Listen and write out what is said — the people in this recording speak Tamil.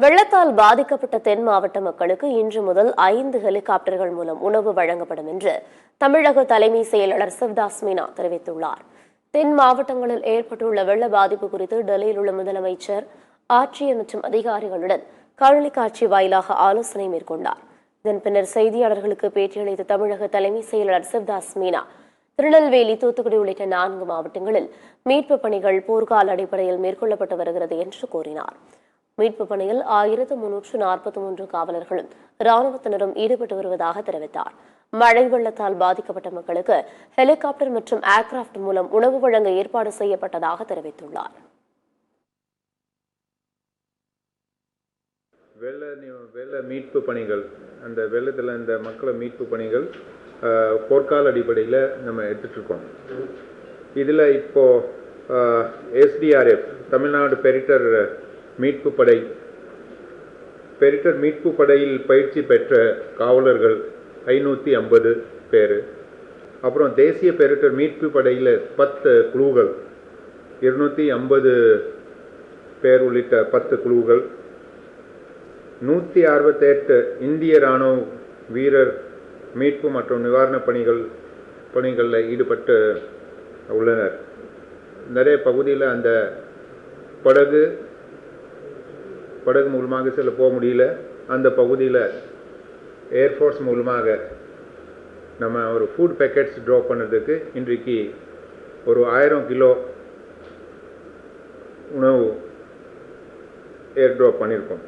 வெள்ளத்தால் பாதிக்கப்பட்ட தென் மாவட்ட மக்களுக்கு இன்று முதல் 5 ஹெலிகாப்டர்கள் மூலம் உணவு வழங்கப்படும் என்று தமிழக தலைமை செயலாளர் சிவதாஸ் மீனா தெரிவித்துள்ளார். தென் மாவட்டங்களில் ஏற்பட்டுள்ள வெள்ள பாதிப்பு குறித்து டெல்லியில் உள்ள முதலமைச்சர், ஆட்சியர் மற்றும் அதிகாரிகளுடன் காணொலி காட்சி வாயிலாக ஆலோசனை மேற்கொண்டார். இதன் பின்னர் செய்தியாளர்களுக்கு பேட்டியளித்த தமிழக தலைமை செயலாளர் சிவதாஸ் மீனா, திருநெல்வேலி, தூத்துக்குடி உள்ளிட்ட 4 மாவட்டங்களில் மீட்புப் பணிகள் போர்க்கால அடிப்படையில் மேற்கொள்ளப்பட்டு வருகிறது என்று கூறினார். மீட்பு பணியில் 1343 காவலர்களும் ராணுவத்தினரும் ஈடுபட்டு வருவதாக தெரிவித்தார். மழை வெள்ளத்தால் பாதிக்கப்பட்ட மக்களுக்கு ஹெலிகாப்டர் மற்றும் ஏர்கிராப்ட் மூலம் உணவு வழங்க ஏற்பாடு செய்யப்பட்டதாக தெரிவித்துள்ளார். வெள்ள மீட்பு பணிகள், அந்த வெள்ளத்தில் இந்த மக்களை மீட்பு பணிகள் போர்க்கால அடிப்படையில் நம்ம எடுத்துட்டு இருக்கோம். இதில் இப்போ எஸ்டிஆர்எஃப், தமிழ்நாடு பெரிட்டர் மீட்பு படை, பெரிட்டர் மீட்பு படையில் பயிற்சி பெற்ற காவலர்கள் 550 பேர், அப்புறம் தேசிய பெரிட்டர் மீட்பு படையில் 10 குழுக்கள், 250 பேர் உள்ளிட்ட 10 குழுக்கள், 168 இந்திய இராணுவ வீரர் மீட்பு மற்றும் நிவாரண பணிகளில் ஈடுபட்டு உள்ளனர். நிறைய பகுதியில் அந்த படகு மூலமாக சில போக முடியல. அந்த பகுதியில் ஏர்ஃபோர்ஸ் மூலமாக நம்ம ஒரு ஃபுட் பேக்கெட்ஸ் ட்ராப் பண்ணுறதுக்கு இன்றைக்கு ஒரு 1000 கிலோ உணவு ஏர் ட்ராப் பண்ணியிருக்கோம்.